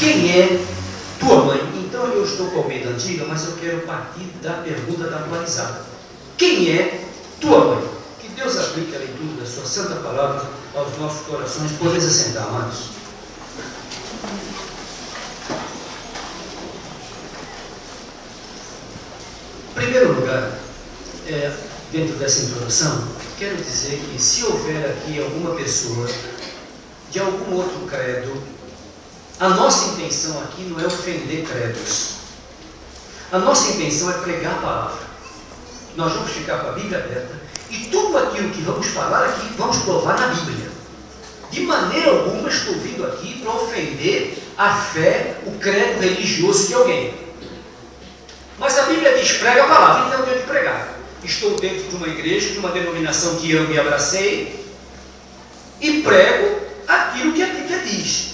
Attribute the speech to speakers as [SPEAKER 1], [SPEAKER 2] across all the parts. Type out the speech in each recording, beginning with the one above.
[SPEAKER 1] quem é tua mãe? Então eu estou com a Almeida Antiga, mas eu quero partir da pergunta da atualizada. Quem é tua mãe? Que Deus aplique a leitura da sua santa palavra aos nossos corações. Podemos assentar, amados. Em primeiro lugar, dentro dessa introdução, quero dizer que se houver aqui alguma pessoa de algum outro credo, a nossa intenção aqui não é ofender credos. A nossa intenção é pregar a palavra. Nós vamos ficar com a Bíblia aberta e tudo aquilo que vamos falar aqui, vamos provar na Bíblia. De maneira alguma estou vindo aqui para ofender a fé, o credo religioso de alguém. Mas a Bíblia diz, prega a palavra, então eu tenho que pregar. Estou dentro de uma igreja, de uma denominação que eu me abracei, e prego aquilo que a Bíblia diz.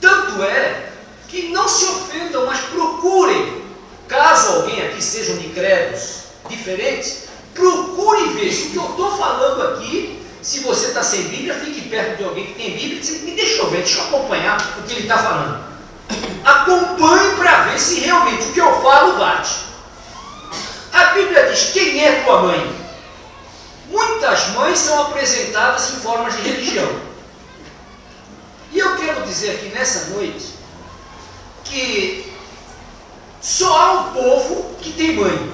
[SPEAKER 1] Tanto é que não se ofendam, mas procurem, caso alguém aqui sejam de credos diferentes, procure ver se o que eu estou falando aqui, se você está sem Bíblia, fique perto de alguém que tem Bíblia e diz, me deixa eu ver, deixa eu acompanhar o que ele está falando. Acompanhe para ver se realmente o que eu falo bate. A Bíblia diz, quem é tua mãe? Muitas mães são apresentadas em formas de religião. E eu quero dizer aqui nessa noite que só há um povo que tem mãe.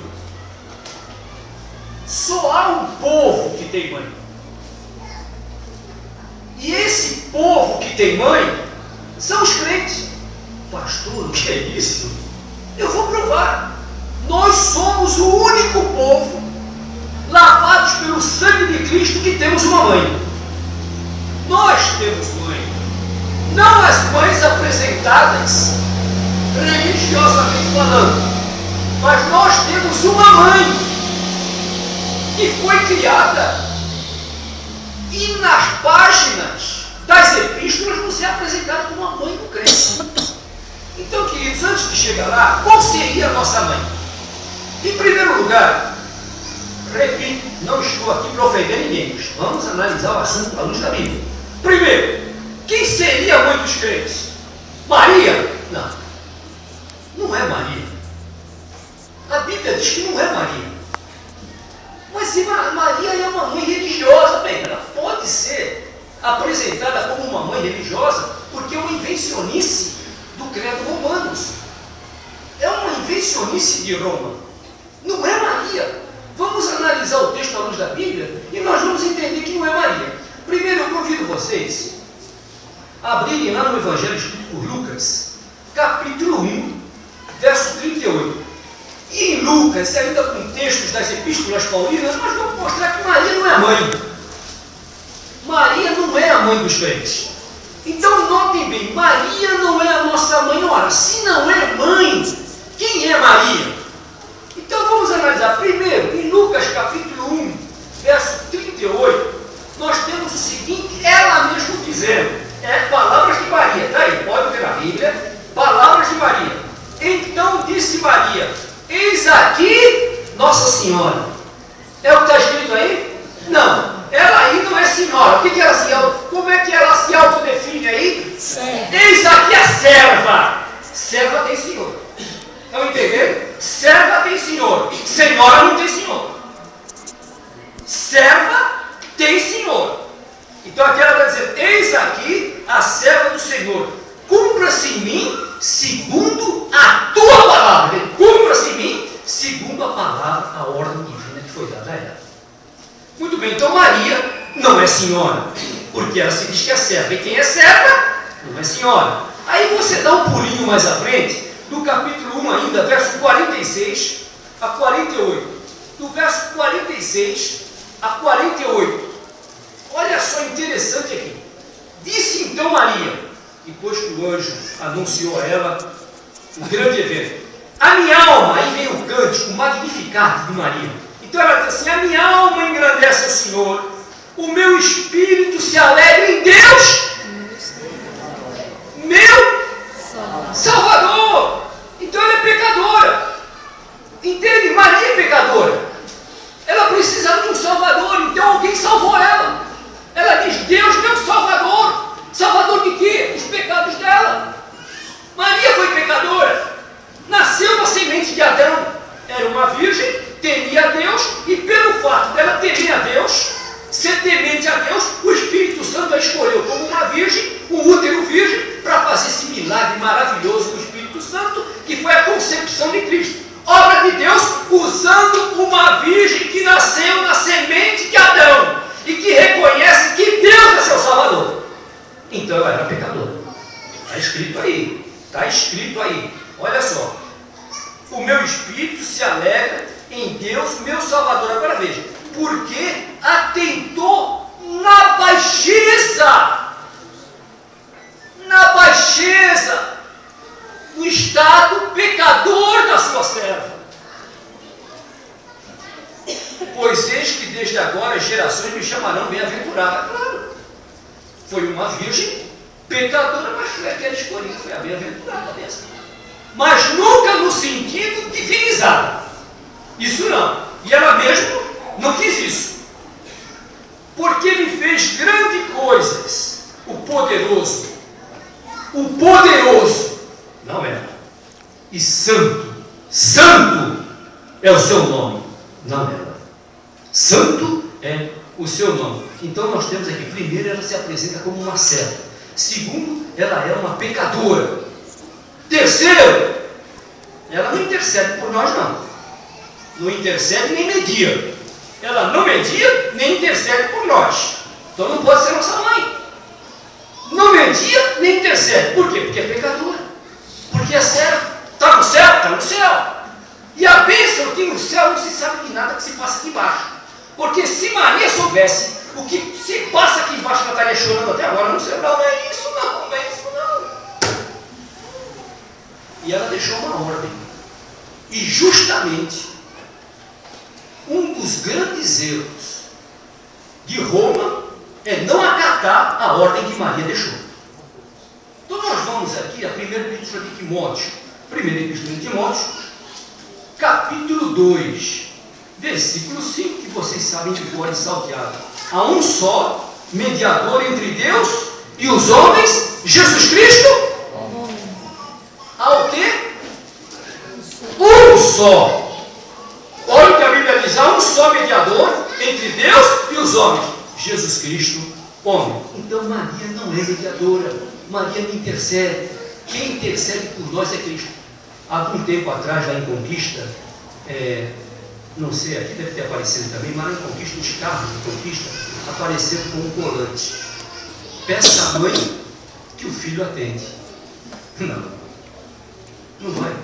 [SPEAKER 1] Só há um povo que tem mãe. E esse povo que tem mãe são os crentes. Pastor, o que é isso? Eu vou provar. Nós somos o único povo, lavados pelo sangue de Cristo, que temos uma mãe. Nós temos mãe. Não as mães apresentadas religiosamente falando, mas nós temos uma mãe que foi criada, e nas páginas das epístolas nos é apresentada como a mãe do crente. Então, queridos, antes de chegar lá, qual seria a nossa mãe? Em primeiro lugar, repito, não estou aqui para ofender ninguém, mas vamos analisar o assunto à luz da Bíblia. Primeiro, quem seria a mãe dos crentes? Maria? Não, não é Maria. A Bíblia diz que não é Maria. Mas se Maria é uma mãe religiosa, bem, ela pode ser apresentada como uma mãe religiosa, porque é uma invencionice do credo romanos. É uma invencionice de Roma. Não é Maria. Vamos analisar o texto à luz da Bíblia e nós vamos entender que não é Maria. Primeiro, eu convido vocês a abrirem lá no Evangelho escrito por Lucas, capítulo 1, verso 38. E em Lucas, ainda com textos das epístolas paulinas, nós vamos mostrar que Maria não é a mãe. Maria não é a mãe dos crentes. Então notem bem, Maria não é a nossa mãe. Ora, se não é mãe, quem é Maria? Então vamos analisar. Primeiro, em Lucas capítulo 1, verso 38, nós temos o seguinte, ela mesmo dizendo, palavras de Maria, está aí, pode ver a Bíblia, palavras de Maria. Então disse Maria, eis aqui Nossa Senhora. É o que está escrito aí? Não, ela aí não é senhora. O que ela se como é que ela se autodefine aí? Eis aqui a serva. Serva tem senhor. Estão entendendo? Serva tem senhor. Senhora não tem senhor. Serva tem senhor. Então aqui ela está dizendo, eis aqui a serva do Senhor. Cumpra-se em mim segundo a tua palavra. Cumpra-se em mim segundo a palavra, a ordem divina que foi dada a ela. Muito bem, então Maria não é senhora, porque ela se diz que é serva. E quem é serva não é senhora. Aí você dá um pulinho mais à frente, do capítulo 1 ainda, verso 46 a 48. Do verso 46 a 48. Olha só interessante aqui. Disse então Maria, depois que o anjo anunciou a ela um grande evento, a minha alma, aí vem o cântico, o magnificat de Maria. Então ela diz assim, a minha alma engrandece ao Senhor, o meu espírito se alegra em Deus, meu Salvador. Então ela é pecadora. Entende? Maria é pecadora. Ela precisava de um Salvador, então alguém salvou ela. Ela diz, Deus, meu Salvador. Salvador de quê? Os pecados dela. Maria uma virgem que nasceu na semente de Adão e que reconhece que Deus é seu Salvador. Então ela era pecadora. Está escrito aí. Está escrito aí. Olha só. O meu espírito se alegra em Deus, meu Salvador. Agora veja. Porque atentou na baixeza. Na baixeza. No estado pecador da sua serva. Pois eis que desde agora as gerações me chamarão bem-aventurada. Claro. Foi uma virgem pecadora, mas foi aquela escolhida, foi a bem-aventurada mesmo. Mas nunca no sentido divinizado. Isso não. E ela mesmo não quis isso. Porque me fez grandes coisas. O poderoso. O poderoso. Não é. E santo. Santo é o seu nome. Não é. Santo é o seu nome. Então nós temos aqui, primeiro, ela se apresenta como uma serva. Segundo, ela é uma pecadora. Terceiro, ela não intercede por nós, não. Não intercede nem media. Ela não media nem intercede por nós. Então não pode ser nossa mãe. Não media nem intercede. Por quê? Porque é pecadora. Porque é serva. Está no céu? Está no céu. E a bênção aqui no céu não se sabe de nada que se passa aqui embaixo. Porque se Maria soubesse o que se passa aqui embaixo, ela estaria chorando até agora. Não sei, não é isso, não é isso, não. E ela deixou uma ordem. E justamente um dos grandes erros de Roma é não acatar a ordem que Maria deixou. Então nós vamos aqui a primeira epístola de Timóteo. Primeira epístola de Timóteo, capítulo 2, versículo 5, que vocês sabem que pode saltear. Há um só mediador entre Deus e os homens, Jesus Cristo. Há o quê? Um só. Olha o que a Bíblia diz: há um só mediador entre Deus e os homens, Jesus Cristo, homem. Então Maria não é mediadora. Maria não intercede. Quem intercede por nós é Cristo. Há algum tempo atrás, lá em Conquista, não sei, aqui deve ter aparecido também, mas lá em Conquista, os carros de Conquista apareceram com um colante. Peça à mãe que o filho atende. Não vai.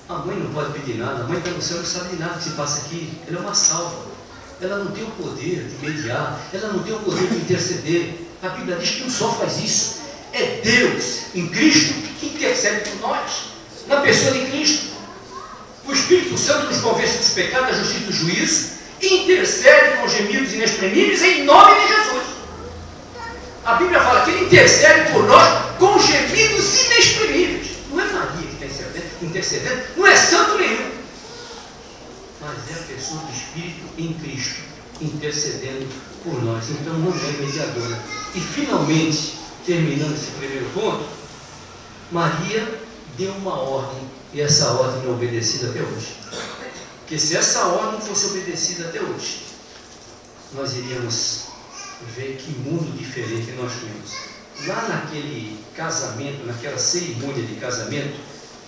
[SPEAKER 1] A mãe não pode pedir nada. A mãe está no céu, não sabe de nada que se passa aqui. Ela é uma salva. Ela não tem o poder de mediar. Ela não tem o poder de interceder. A Bíblia diz que um só faz isso. É Deus, em Cristo, que intercede por nós. Na pessoa de Cristo. O Espírito Santo nos convence dos pecados, da justiça e do juízo, e intercede com gemidos inexprimíveis em nome de Jesus. A Bíblia fala que Ele intercede por nós com gemidos inexprimíveis. Não é Maria que está intercedendo, não é santo nenhum, mas é a pessoa do Espírito em Cristo intercedendo por nós. Então não é mediadora. E finalmente, terminando esse primeiro ponto, Maria deu uma ordem, e essa ordem é obedecida até hoje. Porque se essa ordem fosse obedecida até hoje, nós iríamos ver que mundo diferente nós temos. Lá naquele casamento, naquela cerimônia de casamento,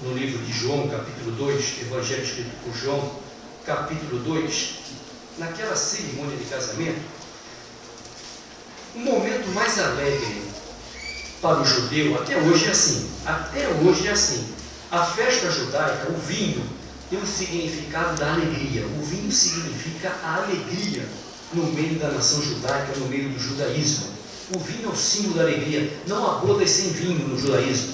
[SPEAKER 1] no livro de João, capítulo 2, Evangelho escrito por João, capítulo 2, naquela cerimônia de casamento, o momento mais alegre para o judeu, até hoje é assim, a festa judaica, o vinho, tem um significado da alegria. O vinho significa a alegria no meio da nação judaica, no meio do judaísmo. O vinho é o símbolo da alegria. Não há bodas sem vinho no judaísmo.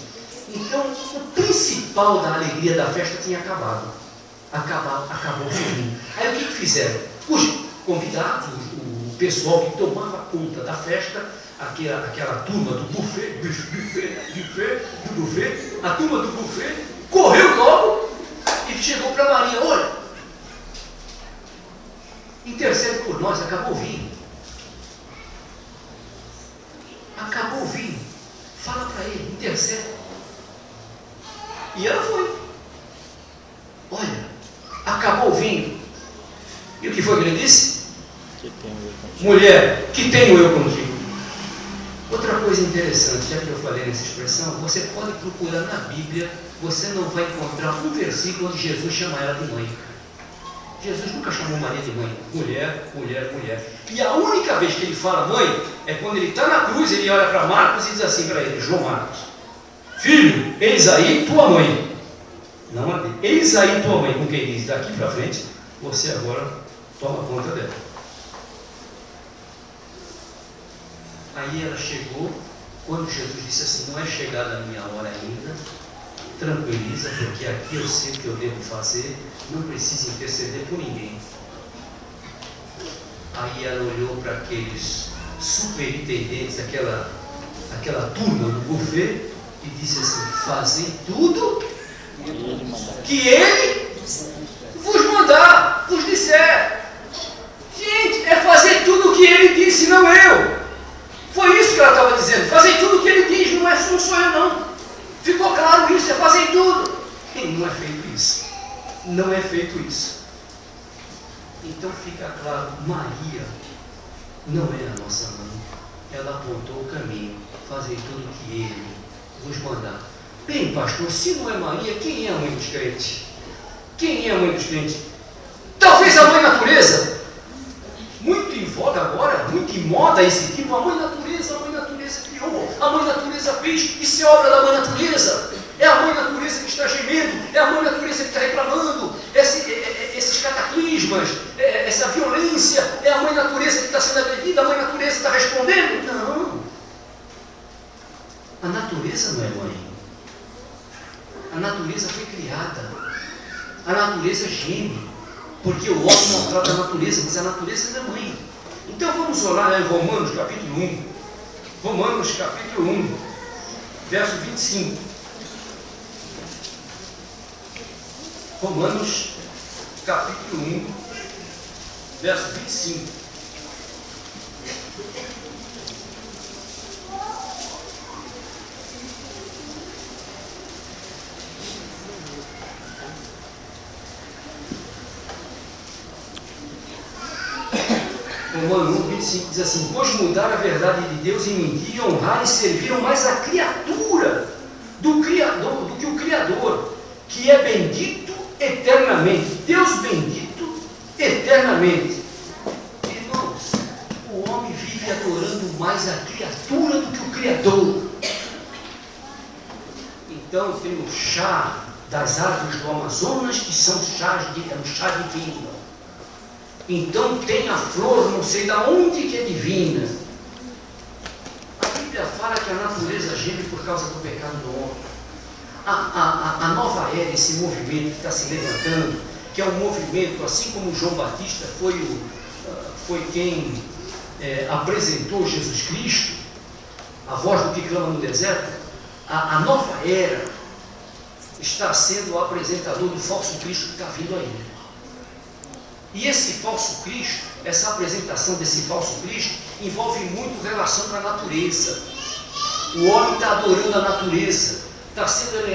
[SPEAKER 1] Então, o principal da alegria da festa tinha acabado. Acabou o vinho. Aí o que fizeram? Os convidados, o pessoal que tomava conta da festa, aquela turma do buffet, a turma do buffet, correu logo e chegou para Maria: olha, intercede por nós, acabou o vinho. Acabou o vinho. Fala para ele, intercede. E ela foi. Olha, acabou o vinho. E o que foi que ele disse? Mulher, que tenho eu contigo? Outra coisa interessante, já que eu falei nessa expressão, você pode procurar na Bíblia, você não vai encontrar um versículo onde Jesus chama ela de mãe. Jesus nunca chamou Maria de mãe. Mulher, mulher, mulher. E a única vez que ele fala mãe é quando ele está na cruz, ele olha para Marcos e diz assim para ele, João Marcos: filho, eis aí tua mãe. Não a dele. Eis aí tua mãe, com quem diz, daqui para frente, você agora toma conta dela. Aí ela chegou, quando Jesus disse assim, não é chegada a minha hora ainda, tranquiliza, porque aqui eu sei o que eu devo fazer, não preciso interceder por ninguém. Aí ela olhou para aqueles superintendentes, aquela turma do buffet, e disse assim, fazem tudo que ele vos mandar, vos disser. Gente, é fazer tudo o que ele disse, não eu. Foi isso que ela estava dizendo, fazer tudo o que ele diz, não sou eu não. Ficou claro isso, é fazer tudo. E não é feito isso. Não é feito isso. Então fica claro, Maria não é a nossa mãe. Ela apontou o caminho, fazer tudo o que ele vos mandar. Bem, pastor, se não é Maria, quem é a mãe dos crentes? Quem é a mãe dos crentes? Talvez a mãe natureza. Muito em voga agora, muito em moda esse tipo, a mãe natureza criou, a mãe natureza fez, isso é obra da mãe natureza. É a mãe natureza que está gemendo, é a mãe natureza que está reclamando, esses cataclismas, essa violência, é a mãe natureza que está sendo agredida, a mãe natureza está respondendo. Não. A natureza não é mãe. A natureza foi criada. A natureza geme. Porque o homem maltrata a natureza, mas a natureza não é mãe. Então vamos orar em Romanos capítulo 1. Romanos capítulo 1, verso 25. Romanos capítulo 1, verso 25. Romanos 1, 25 diz assim, pois mudaram a verdade de Deus em mentira e honraram e serviram mais a criatura do que o Criador, que é bendito eternamente. Deus bendito eternamente. Irmãos, o homem vive adorando mais a criatura do que o Criador. Então tem o chá das árvores do Amazonas, que são um chá divino. Então tem a flor, não sei de onde, que é divina. A Bíblia fala que a natureza geme por causa do pecado do homem. A nova era, esse movimento que está se levantando, que é um movimento, assim como João Batista foi quem apresentou Jesus Cristo, a voz do que clama no deserto, a nova era está sendo o apresentador do falso Cristo que está vindo aí. E esse falso Cristo, essa apresentação desse falso Cristo, envolve muito relação com a natureza. O homem está adorando a natureza, está sendo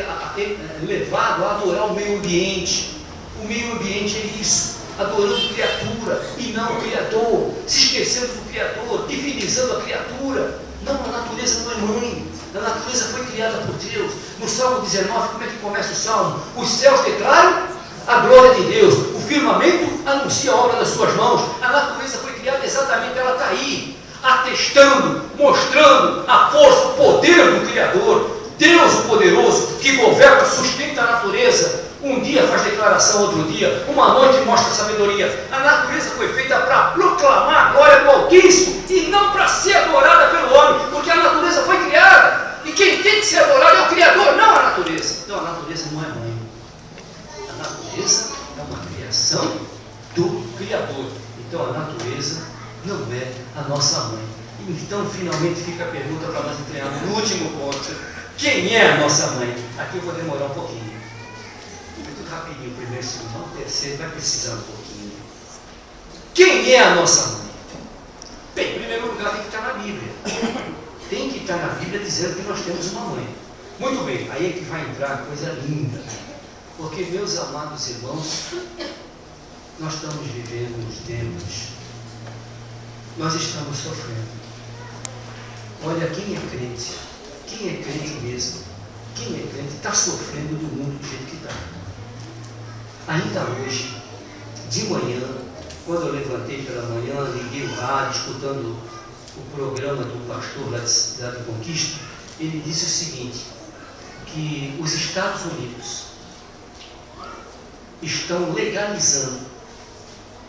[SPEAKER 1] levado a adorar o meio ambiente. O meio ambiente é isso, adorando criatura e não o Criador, se esquecendo do Criador, divinizando a criatura. Não, a natureza não é mãe, a natureza foi criada por Deus. No Salmo 19, como é que começa o Salmo? Os céus declaram a glória de Deus, o firmamento anuncia a obra das suas mãos. A natureza foi criada exatamente, ela está aí, atestando, mostrando a força, o poder do Criador. Deus o poderoso, que governa, sustenta a natureza. Um dia faz declaração, outro dia, uma noite mostra sabedoria. A natureza foi feita para proclamar a glória do Altíssimo e não para ser adorada pelo homem, porque a natureza foi criada e quem tem que ser adorado é o Criador, não a natureza. Então a natureza não é mãe. A natureza é uma criação do Criador. Então a natureza não é a nossa mãe. Então finalmente fica a pergunta para nós entregarmos no último ponto. Quem é a nossa mãe? Aqui eu vou demorar um pouquinho. Muito rapidinho, primeiro, segundo, terceiro, vai precisar um pouquinho. Quem é a nossa mãe? Bem, em primeiro lugar tem que estar na Bíblia. Tem que estar na Bíblia dizendo que nós temos uma mãe. Muito bem, aí é que vai entrar coisa linda. Porque, meus amados irmãos, nós estamos vivendo uns tempos, nós estamos sofrendo. Olha, quem é crente mesmo, quem é crente está sofrendo do mundo do jeito que está. Ainda hoje,
[SPEAKER 2] de manhã, quando eu levantei pela manhã, liguei o rádio, escutando o programa do pastor lá de Cidade Conquista, ele disse o seguinte, que os Estados Unidos estão legalizando.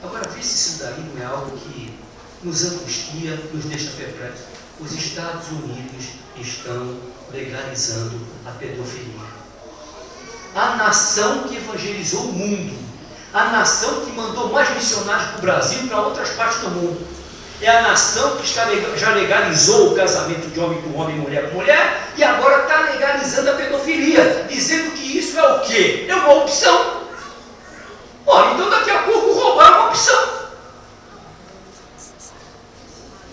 [SPEAKER 2] Agora, vê se isso daí não é algo que nos angustia, nos deixa perplexos. Os Estados Unidos estão legalizando a pedofilia. A nação que evangelizou o mundo, a nação que mandou mais missionários para o Brasil e para outras partes do mundo, é a nação que já legalizou o casamento de homem com homem e mulher com mulher, e agora está legalizando a pedofilia, dizendo que isso é o quê? É uma opção. Olha, então daqui a pouco roubar é uma opção.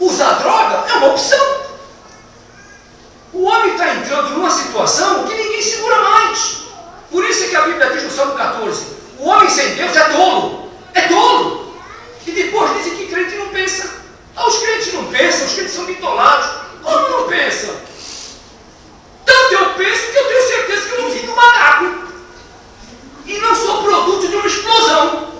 [SPEAKER 2] Usar droga é uma opção. O homem está entrando numa situação que ninguém segura mais. Por isso é que a Bíblia diz no Salmo 14, o homem sem Deus é tolo. É tolo. E depois dizem que crente não pensa. Os crentes não pensam, os crentes são bitolados. Como não pensam? Tanto eu penso que eu tenho certeza que eu não vim do macaco. E não sou produto de uma explosão.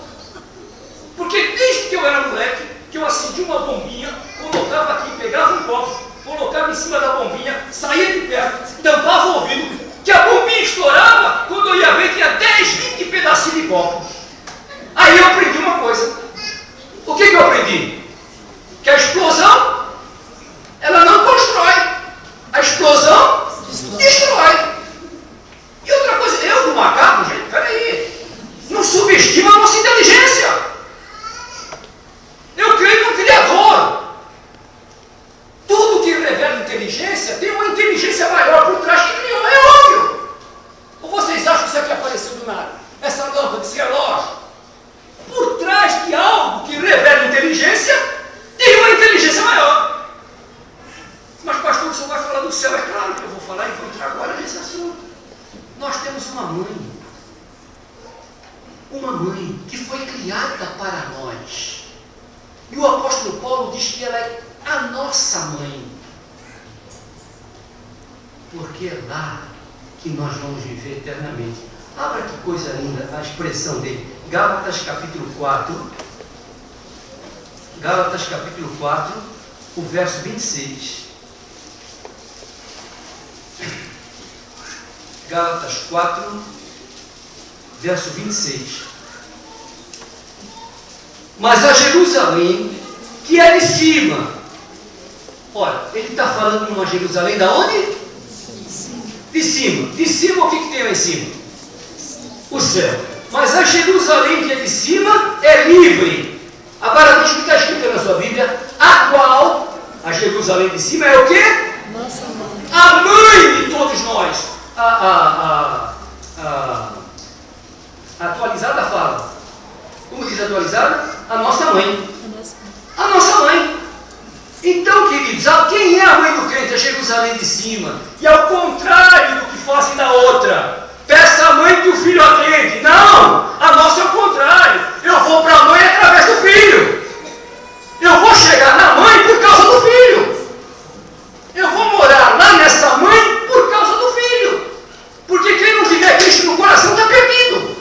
[SPEAKER 2] Porque desde que eu era moleque, que eu acendi uma bombinha, colocava aqui, pegava um copo, colocava em cima da bombinha, saía de perto, tampava o ouvido, que a bombinha estourava, quando eu ia ver tinha 10, 20 pedacinhos de copo. Aí eu aprendi uma coisa. O que eu aprendi? Que a explosão, ela não constrói. A explosão destrói. E outra coisa, eu do macaco, gente, peraí, não subestima a nossa inteligência. Eu creio no Criador. Tudo que revela inteligência tem uma inteligência maior por trás que criou, é óbvio. Ou vocês acham que isso aqui apareceu do nada? Essa lâmpada, esse relógio? Por trás de algo que revela inteligência, tem uma inteligência maior. Mas pastor, o senhor vai falar do céu? É claro que eu vou falar e vou entrar agora nesse assunto. Nós temos uma mãe que foi criada para nós. E o apóstolo Paulo diz que ela é a nossa mãe. Porque é lá que nós vamos viver eternamente. Abra que coisa linda a expressão dele. Gálatas capítulo 4. Gálatas capítulo 4, o verso 26. Gálatas 4, verso 26. Mas a Jerusalém, que é de cima. Olha, ele está falando numa Jerusalém da onde? De cima. De cima, o que tem lá em cima? O céu. Mas a Jerusalém que é de cima é livre. Agora veja o que está escrito na sua Bíblia. A qual, a Jerusalém de cima é o quê?
[SPEAKER 3] Nossa mãe.
[SPEAKER 2] A mãe de todos nós. A atualizada fala. Como diz a atualizada? A nossa mãe. A nossa mãe. Então, queridos, quem é a mãe do crente? A Jerusalém de cima. E ao contrário do que fazem da outra. Peça a mãe que o filho atende. Não! A nossa é o contrário. Eu vou para a mãe através do filho. Eu vou chegar na mãe por causa do filho. Eu vou morar lá nessa mãe por causa do filho. Porque quem não tiver Cristo no coração está perdido.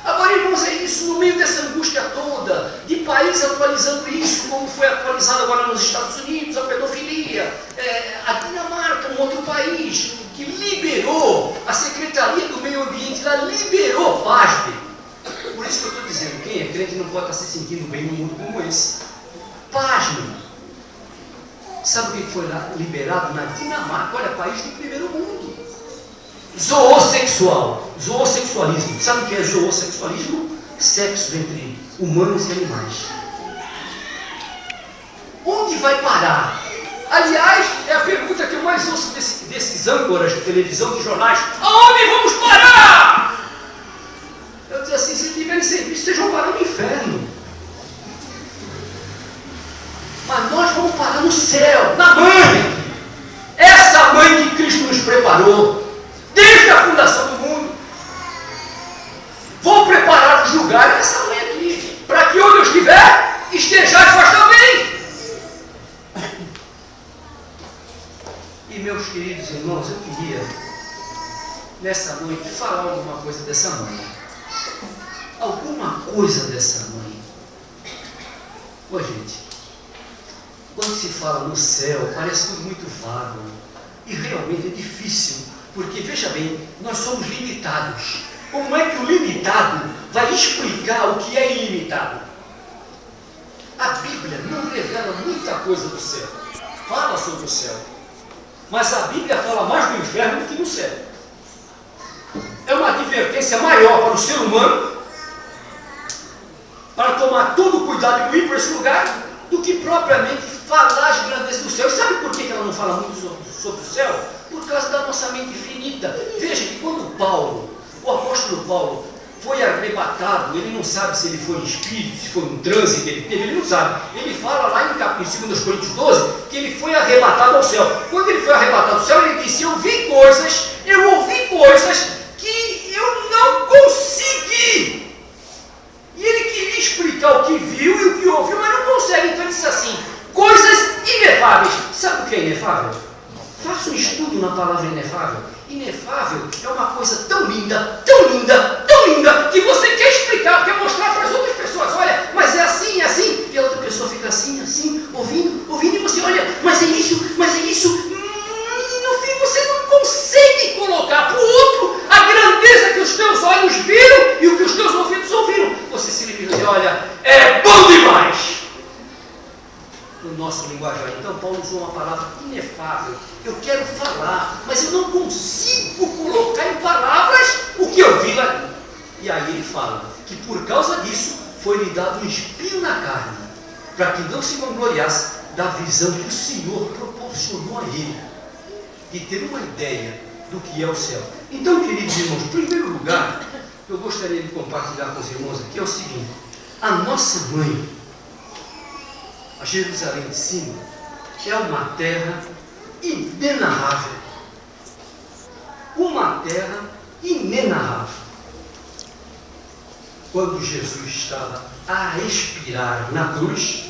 [SPEAKER 2] Agora, irmãos, é isso, no meio dessa angústia toda, de país atualizando isso, como foi atualizado agora nos Estados Unidos, a pedofilia, a Dinamarca, um outro país, que liberou, a Secretaria do Meio Ambiente, ela liberou, pasme. Por isso que eu estou dizendo, quem é crente não pode estar se sentindo bem num mundo como esse. Pasme. Sabe o que foi lá liberado na Dinamarca? Olha, país do primeiro mundo. Zoossexualismo. Sabe o que é zoossexualismo? Sexo entre humanos e animais. Onde vai parar? Aliás, é a pergunta que eu mais ouço desses âncoras de televisão, de jornais. Aonde vamos parar? Eu digo assim, se tiverem sempre isso, vocês vão parar no inferno. Mas nós vamos parar no céu, na mãe. Essa mãe que Cristo nos preparou. Desde a fundação do mundo. Vou preparar os lugares dessa mãe aqui, para que onde eu estiver, estejais vós também. E meus queridos irmãos, eu queria, nessa noite, falar alguma coisa dessa mãe. alguma coisa dessa mãe. Ô gente, quando se fala no céu, parece tudo muito vago. E realmente é difícil, porque veja bem, nós somos limitados. Como é que o limitado vai explicar o que é ilimitado? A Bíblia não revela muita coisa do céu. Fala sobre o céu. Mas a Bíblia fala mais do inferno do que do céu. É uma advertência maior para o ser humano, para tomar todo o cuidado de ir para esse lugar, do que propriamente falar as grandezas do céu. E sabe por que ela não fala muito sobre o céu? Por causa da nossa mente finita. Veja que quando o apóstolo Paulo, foi arrebatado, ele não sabe se ele foi em espírito, se foi um transe que ele teve, ele não sabe. Ele fala lá em 2 Coríntios 12, que ele foi arrebatado ao céu. Quando ele foi arrebatado ao céu, ele disse, eu ouvi coisas que eu não consegui. E ele queria explicar o que viu e o que ouviu, mas não consegue. Então ele disse assim, coisas inefáveis. Sabe o que é inefável? Faça um estudo na palavra inefável. Inefável é uma coisa tão linda, tão linda, tão linda, que você quer explicar, quer mostrar para as outras pessoas, olha, mas é assim, e a outra pessoa fica assim, ouvindo, e você olha, mas é isso, e no fim você não consegue colocar para o outro a grandeza que os teus olhos viram e o que os teus ouvidos ouviram. Você se limita e olha, é bom demais. No nosso linguajar. Então Paulo usou uma palavra inefável. Eu quero falar, mas eu não consigo colocar em palavras o que eu vi ali. E aí ele fala que por causa disso foi-lhe dado um espinho na carne, para que não se vangloriasse da visão que o Senhor proporcionou a ele, de ter uma ideia do que é o céu. Então, queridos irmãos, em primeiro lugar, eu gostaria de compartilhar com os irmãos aqui é o seguinte: a nossa mãe, a Jerusalém de cima, é uma terra inenarrável. Uma terra inenarrável. Quando Jesus estava a expirar na cruz,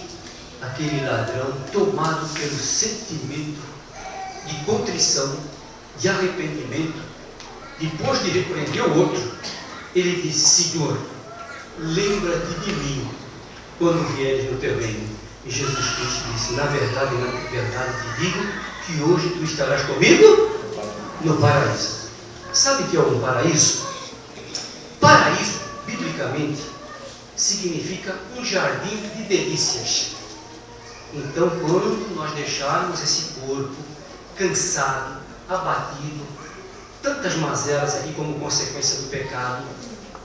[SPEAKER 2] aquele ladrão, tomado pelo sentimento de contrição, de arrependimento, depois de repreender o outro, ele disse: Senhor, lembra-te de mim quando vieres no teu reino. E Jesus Cristo disse: na verdade te digo que hoje tu estarás comigo no paraíso. Sabe o que é um paraíso? Paraíso, biblicamente, significa um jardim de delícias. Então, quando nós deixarmos esse corpo cansado, abatido, tantas mazelas aqui como consequência do pecado,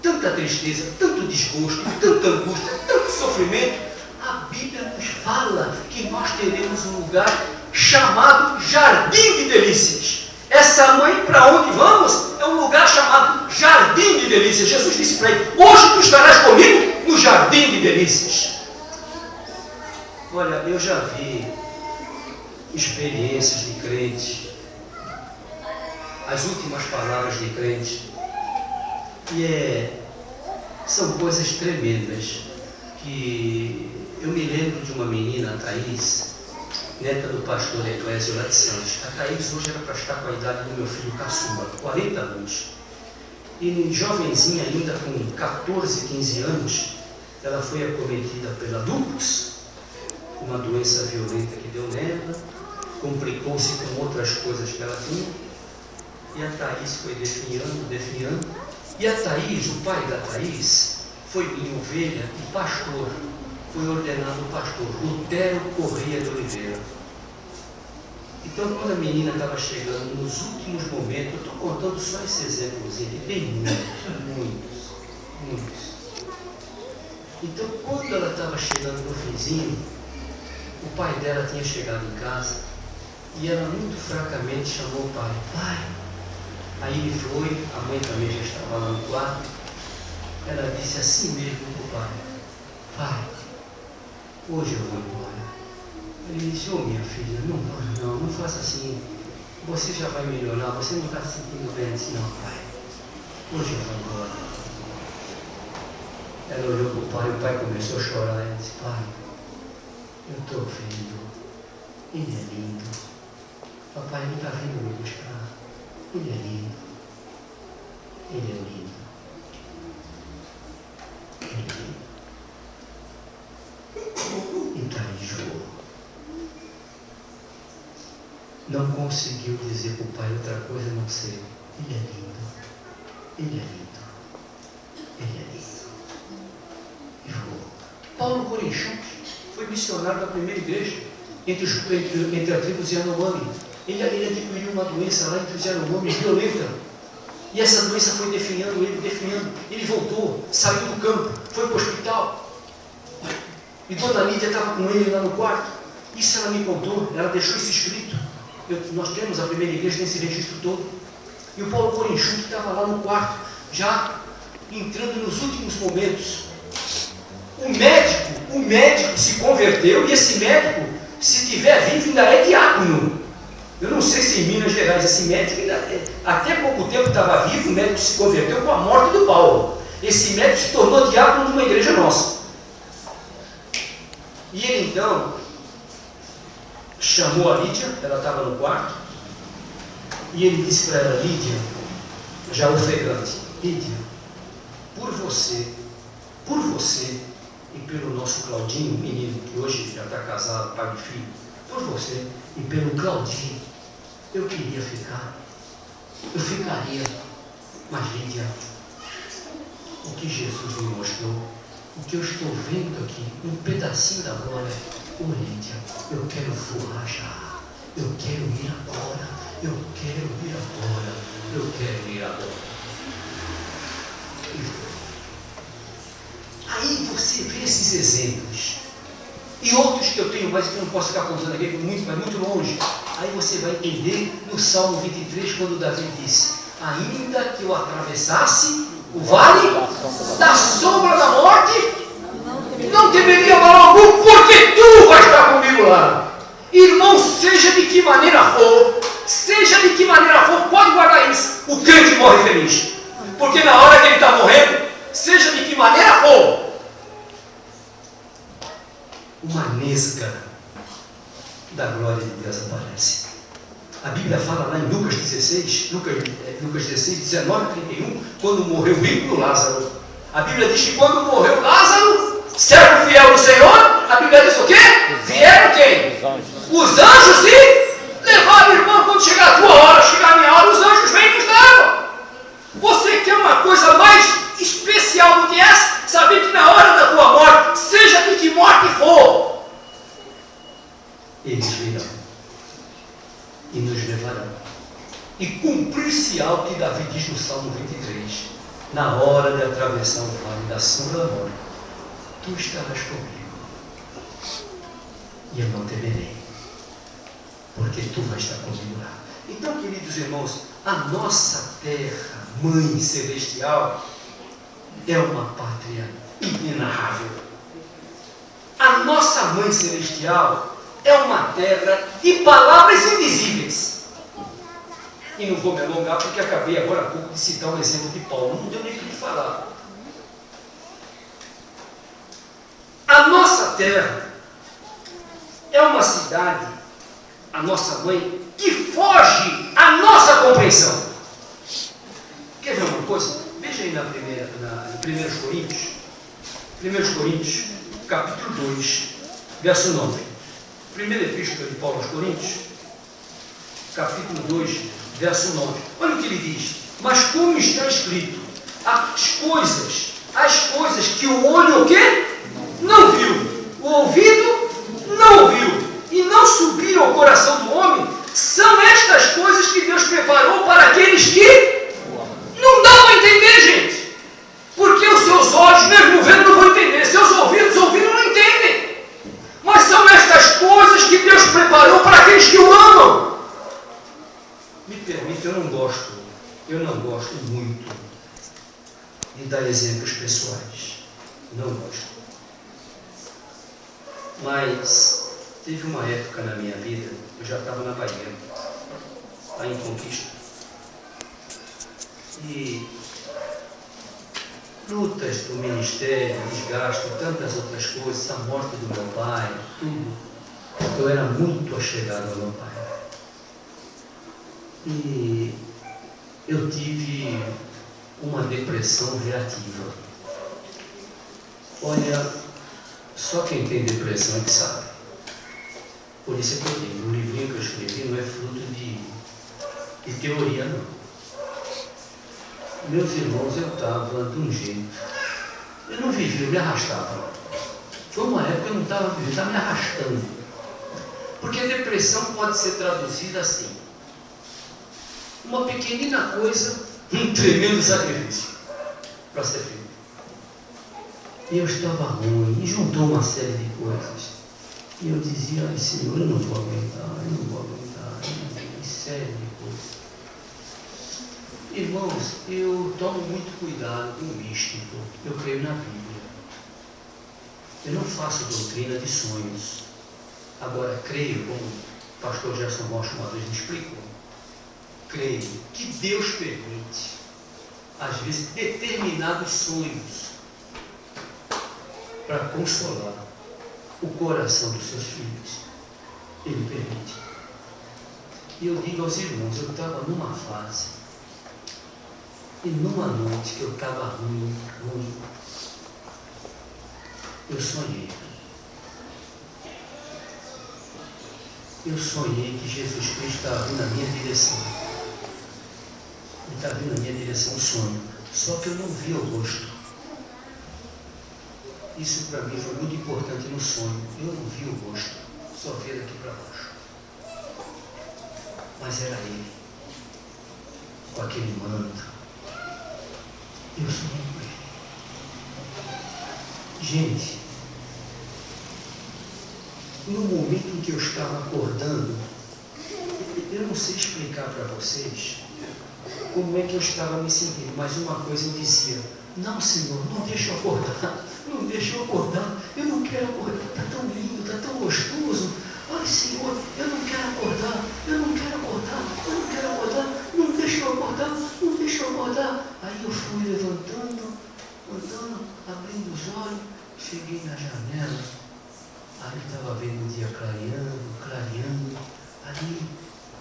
[SPEAKER 2] tanta tristeza, tanto desgosto, tanta angústia, tanto sofrimento, a Bíblia nos fala que nós teremos um lugar chamado Jardim de Delícias. Essa mãe, para onde vamos, é um lugar chamado Jardim de Delícias. Jesus disse para ele: hoje tu estarás comigo no Jardim de Delícias. Olha, eu já vi experiências de crente, as últimas palavras de crente, e são coisas tremendas. Que eu me lembro de uma menina, a Thaís, neta do pastor Eclésio lá de Santos. A Thaís hoje era para estar com a idade do meu filho caçula, 40 anos. E jovenzinha ainda, com 14, 15 anos, ela foi acometida pela lúpus, uma doença violenta que deu nela, complicou-se com outras coisas que ela tinha, e a Thaís foi definhando. E a Thaís, o pai da Thaís, foi minha ovelha e pastor, foi ordenado pastor, Lutero Corrêa de Oliveira. Então, quando a menina estava chegando nos últimos momentos, eu estou contando só esse exemplozinho, que tem muitos. Então, quando ela estava chegando no finzinho, o pai dela tinha chegado em casa e ela muito fracamente chamou o pai: pai. Aí ele foi, a mãe também já estava lá no quarto. Ela disse assim mesmo para o pai: pai, hoje eu vou embora. Ele disse: ô minha filha, não faça assim, você já vai melhorar, você não está se sentindo bem assim não, pai. Hoje eu vou embora. Ela olhou para o pai começou a chorar. Ela disse: pai, eu estou vendo, ele é lindo. Papai não está vindo me buscar. Ele é lindo. Ele é lindo. não conseguiu dizer para o pai outra coisa a não ser: ele é lindo, ele é lindo, ele é lindo. E falou: Paulo Korinchuk foi missionário da primeira igreja entre a tribo dos Yanomami. Ele adquiriu uma doença lá entre os Yanomami violenta. E essa doença foi definhando ele. Ele voltou, saiu do campo, foi para o hospital. E Dona Lídia estava com ele lá no quarto. Isso ela me contou, ela deixou isso escrito. Nós temos a primeira igreja nesse registro todo. E o Paulo Korinchuk estava lá no quarto, já entrando nos últimos momentos. O médico se converteu, e esse médico, se estiver vivo, ainda é diácono. Eu não sei se em Minas Gerais esse médico ainda até pouco tempo estava vivo. O médico se converteu com a morte do Paulo. Esse médico se tornou diácono de uma igreja nossa. E ele então chamou a Lídia, ela estava no quarto, e ele disse para ela: Lídia, já ofegante, Lídia, por você e pelo nosso Claudinho, menino que hoje já está casado, pai de filho, por você e pelo Claudinho, eu queria ficar, eu ficaria. Mas Lídia, o que Jesus me mostrou, o que eu estou vendo aqui, um pedacinho da glória, Lídia, eu quero voar já, eu quero ir agora, eu quero ir agora, eu quero ir agora. Aí você vê esses exemplos. E outros que eu tenho, mas que eu não posso ficar contando aqui, vai muito longe. Aí você vai entender no Salmo 23, quando Davi disse: ainda que eu atravessasse o vale da sombra da morte, não temeria mal algum, porque tu vais estar comigo lá. Irmão, seja de que maneira for, pode guardar isso. O crente morre feliz. Porque na hora que ele está morrendo, seja de que maneira for, uma nesga da glória de Deus aparece. A Bíblia fala lá em Lucas 16, 19, 31, quando morreu o ímpio Lázaro. A Bíblia diz que quando morreu Lázaro, servo fiel do Senhor, a Bíblia diz o quê? Vieram quem? Os anjos e levaram, irmão, quando chegar a tua hora, chegar a minha hora, os anjos vêm e nos levam. Você quer uma coisa mais especial do que essa? Saber que na hora da tua morte, seja de que morte for, eles virão e nos levarão. E cumprir-se-á o que Davi diz no Salmo 23: na hora de atravessar o vale da sombra da morte, tu estarás comigo, e eu não temerei, porque tu vais estar comigo lá. Então, queridos irmãos, a nossa terra, Mãe Celestial, é uma pátria inenarrável. A nossa Mãe Celestial é uma terra de palavras invisíveis. E não vou me alongar, porque acabei agora há pouco de citar um exemplo de Paulo. Não deu nem para falar. A nossa terra é uma cidade, a nossa mãe, que foge à nossa compreensão. Quer ver uma coisa? Veja aí em 1 Coríntios, capítulo 2, verso 9. Primeira epístola de Paulo aos Coríntios, capítulo 2, verso 9. Olha o que ele diz: mas como está escrito, as coisas que o olho o quê? Não viu, o ouvido não ouviu, e não subiram ao coração do homem, são estas coisas que Deus preparou para aqueles que não dá para entender, gente. Porque os seus olhos, mesmo vendo, não vão entender. Seus ouvidos ouvindo, não entendem. Mas são estas coisas que Deus preparou para aqueles que o amam. Me permita, eu não gosto muito de dar exemplos pessoais. Não gosto. Mas teve uma época na minha vida, eu já estava na Bahia, lá em Conquista. E lutas do ministério, desgaste, tantas outras coisas, a morte do meu pai, tudo. Eu era muito achegado ao meu pai. E eu tive uma depressão reativa. Olha, só quem tem depressão é que sabe. Por isso é que eu digo, o livrinho que eu escrevi não é fruto de teoria, não. Meus irmãos, eu estava de um jeito. Eu não vivia, eu me arrastava. Foi uma época que eu não estava vivendo, eu estava me arrastando. Porque a depressão pode ser traduzida assim: uma pequenina coisa, um tremendo sacrifício para ser feito. E eu estava ruim, e juntou uma série de coisas. E eu dizia: ai Senhor, eu não vou aguentar, uma série de coisas. Irmãos, eu tomo muito cuidado com o místico. Eu creio na Bíblia. Eu não faço doutrina de sonhos. Agora, creio, como o pastor Gerson Rocha uma vez me explicou, creio que Deus permite, às vezes, determinados sonhos para consolar o coração dos seus filhos. Ele permite. E eu digo aos irmãos, eu estava numa fase, e numa noite que eu estava ruim, eu sonhei. Eu sonhei que Jesus Cristo estava vindo na minha direção. Ele estava vindo na minha direção, um sonho. Só que eu não via o rosto. Isso para mim foi muito importante no sonho. Eu não vi o rosto, só via daqui para baixo. Mas era ele, com aquele manto. Eu sonhei com ele. Gente, no momento em que eu estava acordando, eu não sei explicar para vocês como é que eu estava me sentindo, mas uma coisa eu dizia: não, Senhor, não deixa eu acordar, não deixa eu acordar, eu não quero acordar, está tão lindo, está tão gostoso. Ai, Senhor, eu não quero acordar, eu não quero acordar, eu não quero acordar, não deixa eu acordar, não deixa eu acordar. Aí eu fui levantando, abrindo os olhos, cheguei na janela, aí estava vendo o dia clareando, aí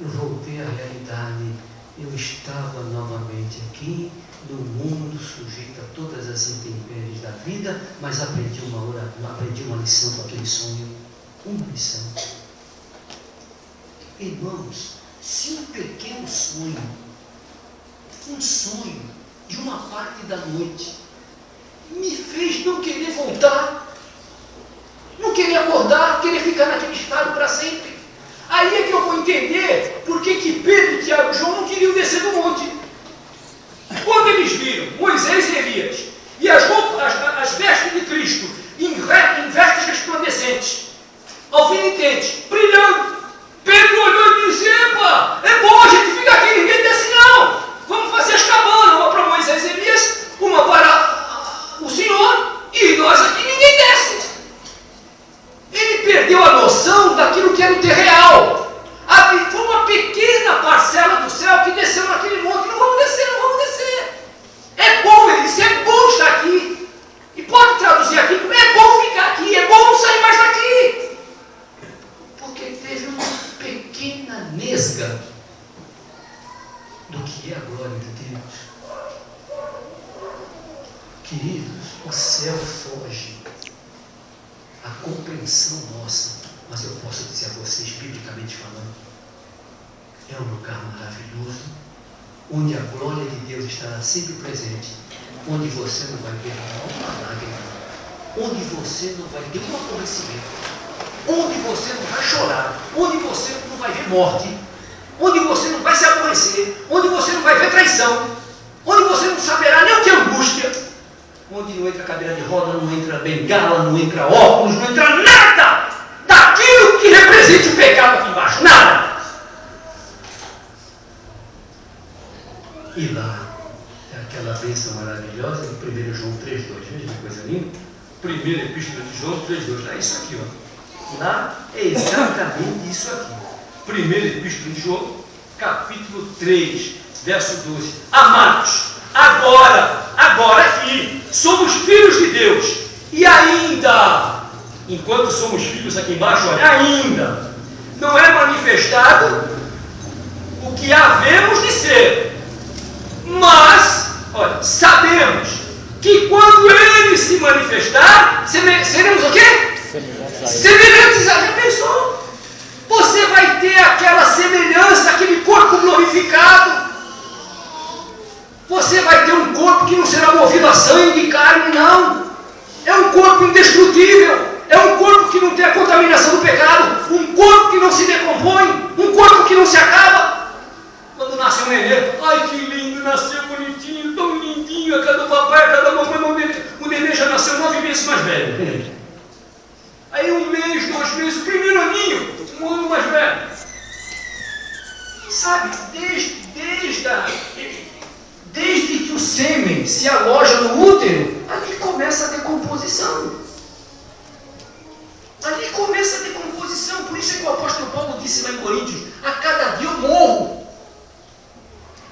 [SPEAKER 2] eu voltei à realidade. Eu estava novamente aqui, no mundo, sujeito a todas as intempéries da vida, mas aprendi uma lição com aquele sonho. Uma lição. Irmãos, se um pequeno sonho, um sonho de uma parte da noite, me fez não querer voltar, não querer acordar, querer ficar naquele estado para sempre. Aí é que eu vou entender por que Pedro, Tiago e João não queriam descer do monte. Quando eles viram Moisés e Elias e as vestes de Cristo em vestes resplandecentes, alfinetentes, brilhando, Pedro olhou e disse: epa, é bom a gente ficar aqui, ninguém desce não. Vamos fazer as cabanas, uma para Moisés e Elias, uma para o Senhor, e nós aqui ninguém desce. Ele perdeu a noção daquilo que era o ter real. Foi uma pequena parcela do céu que desceu naquele monte. Não vamos descer. É bom, ele disse, é bom estar aqui. E pode traduzir aqui, é bom ficar aqui, é bom não sair mais daqui. Porque teve uma pequena nesga do que é a glória de Deus. Queridos, o céu foge a compreensão nossa, mas eu posso dizer a vocês, biblicamente falando, é um lugar maravilhoso, onde a glória de Deus estará sempre presente, onde você não vai derramar uma lágrima, onde você não vai ter um aborrecimento, onde você não vai chorar, onde você não vai ver morte, onde você não vai se aborrecer, onde você não vai ver traição, onde você não saberá nem o que é angústia, onde não entra cadeira de roda, não entra bengala, não entra óculos, não entra nada daquilo que represente o pecado aqui embaixo, nada. E lá é aquela bênção maravilhosa de 1 João 3,2, veja que coisa linda. Primeira epístola de João 3,2, lá é isso aqui, ó. Lá é exatamente isso aqui. Primeira epístola de João, capítulo 3, verso 12. Amados, agora aqui, somos filhos de Deus, e ainda, enquanto somos filhos aqui embaixo, olha, ainda não é manifestado o que havemos de ser, mas, olha, sabemos que quando Ele se manifestar, seremos o quê? Semelhantes a. Já pensou? Você vai ter aquela Você vai ter um corpo que não será movido a sangue e carne, não. É um corpo indestrutível. É um corpo que não tem a contaminação do pecado. Um corpo que não se decompõe. Um corpo que não se acaba. Quando nasce um nenê, ai que lindo, nasceu bonitinho, tão lindinho, a cada papai, a cada mamãe, o nenê já nasceu 9 meses mais velho. Aí 1 mês, 2 meses, o primeiro aninho, 1 ano mais velho. Sabe, desde que o sêmen se aloja no útero, ali começa a decomposição. Ali começa a decomposição. Por isso é que o apóstolo Paulo disse lá em Coríntios, a cada dia eu morro.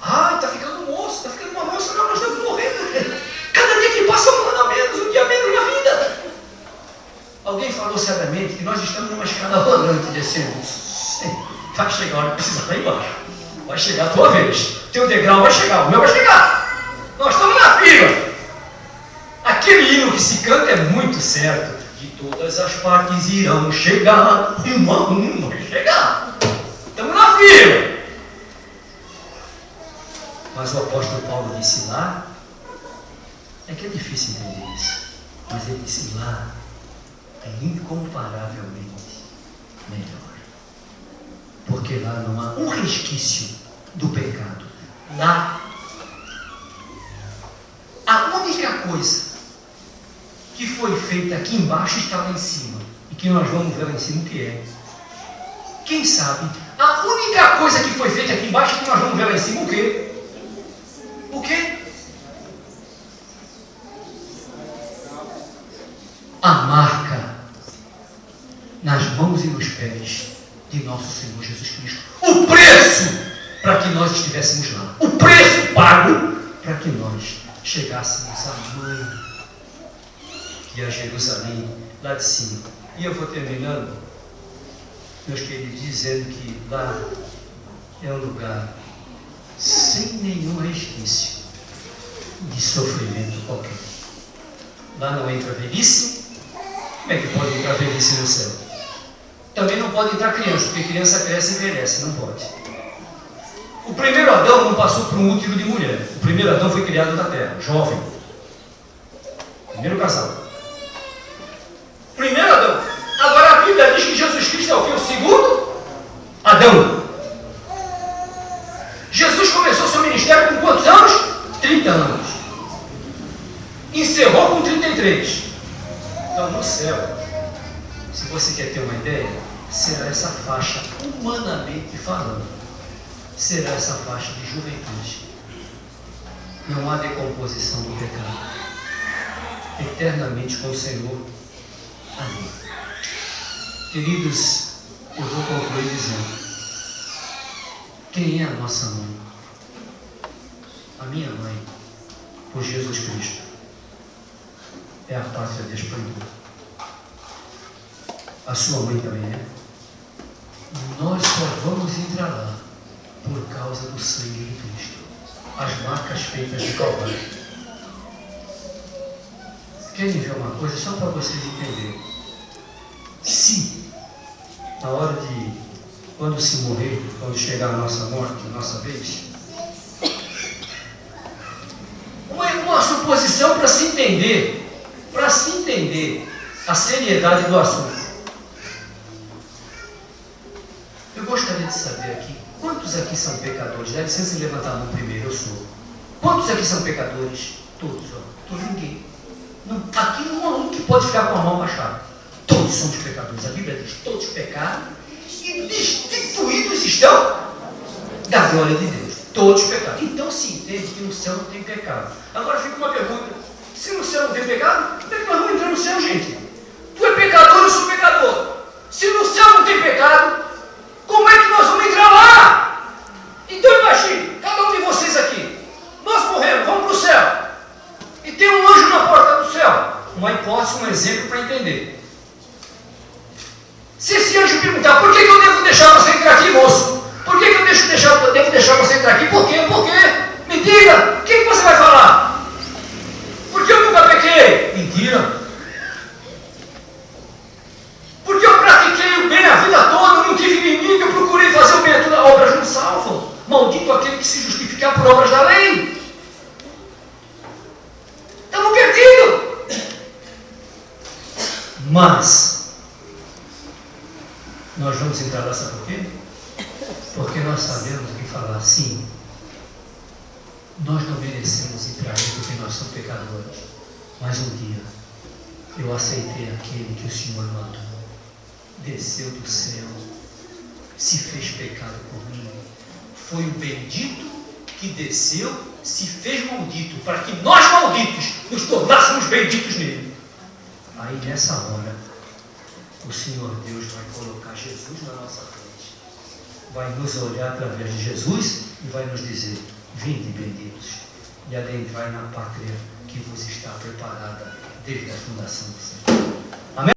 [SPEAKER 2] Ah, está ficando moço, está ficando uma moça. Não, nós estamos morrendo. Cada dia que passa um ano a menos, um dia a menos na vida. Alguém falou seriamente que nós estamos numa escada rolante descendo. Vai chegar a hora que precisa estar embaixo. Vai chegar a tua vez. Teu degrau vai chegar, o meu vai chegar. Nós estamos na fila. Aquele hino que se canta é muito certo. De todas as partes irão chegar, uma a uma vai chegar. Estamos na fila. Mas o apóstolo Paulo disse lá, é que é difícil entender isso, mas ele disse lá, é incomparavelmente melhor. Porque lá não há um resquício do pecado. Lá, a única coisa que foi feita aqui embaixo está lá em cima. E que nós vamos ver lá em cima o que é. Quem sabe, a única coisa que foi feita aqui embaixo que nós vamos ver lá em cima o quê? O quê? A marca nas mãos e nos pés de nosso Senhor Jesus Cristo. O preço para que nós estivéssemos lá. O preço pago para que nós chegássemos à mãe e a Jerusalém lá de cima. E eu vou terminando, meus queridos, dizendo que lá é um lugar sem nenhum resquício de sofrimento qualquer. Lá não entra velhice. Como é que pode entrar velhice no céu? Também não pode entrar criança, porque criança cresce e envelhece, não pode. O primeiro Adão não passou por um útero de mulher. O primeiro Adão foi criado da terra, jovem. Primeiro casal. Primeiro Adão. Agora a Bíblia diz que Jesus Cristo é o quê? O segundo Adão. Jesus começou seu ministério com quantos anos? 30 anos. Encerrou com 33. Então no céu, se você quer ter uma ideia, será essa faixa, humanamente falando, será essa faixa de juventude. Não há decomposição do pecado. Eternamente com o Senhor. Amém. Queridos, eu vou concluir dizendo, quem é a nossa mãe? A minha mãe, por Jesus Cristo, é a pátria de esplendor. A sua mãe também é. Nós só vamos entrar lá por causa do sangue de Cristo. As marcas feitas de Calvário. Querem ver uma coisa só para vocês entenderem? Se, na hora de, quando se morrer, quando chegar a nossa morte, a nossa vez, uma suposição para se entender a seriedade do assunto. Eu gostaria de saber aqui, quantos aqui são pecadores? Dá licença de levantar a mão primeiro, eu sou. Quantos aqui são pecadores? Todos, ó. Todos, ninguém. Não, aqui não há um que pode ficar com a mão baixada. Todos somos pecadores. A Bíblia diz, todos pecaram e destituídos estão da glória de Deus. Todos pecaram. Então se entende que no céu não tem pecado. Agora fica uma pergunta. Se no céu não tem pecado, como é que nós vamos entrar no céu, gente? Tu é pecador, eu sou pecador. Se no céu não tem pecado, como é que nós vamos entrar lá? Então imagine, cada um de vocês aqui, nós morremos, vamos para o céu. E tem um anjo na porta do céu. Uma hipótese, um exemplo para entender. Se esse anjo perguntar, por que eu devo deixar você entrar aqui, moço? Por que eu devo deixar você entrar aqui? Por quê? Por quê? Me diga, o que você vai falar? Porque eu nunca pequei. Mentira. Porque eu pratiquei o bem a vida toda, não tive inimigo, eu procurei fazer o bem, todas as obras não salvam. Maldito aquele que se justificar por obras da lei. Mas nós vamos entrar lá, sabe por quê? Porque nós sabemos que falar assim, nós não merecemos ir para ele porque nós somos pecadores. Mas um dia eu aceitei aquele que o Senhor mandou, desceu do céu, se fez pecado por mim, foi o bendito que desceu, se fez maldito, para que nós malditos nos tornássemos benditos nele. Aí nessa hora, o Senhor Deus vai colocar Jesus na nossa frente, vai nos olhar através de Jesus e vai nos dizer: vinde benditos, e adentrai na pátria que vos está preparada desde a fundação do século. Amém?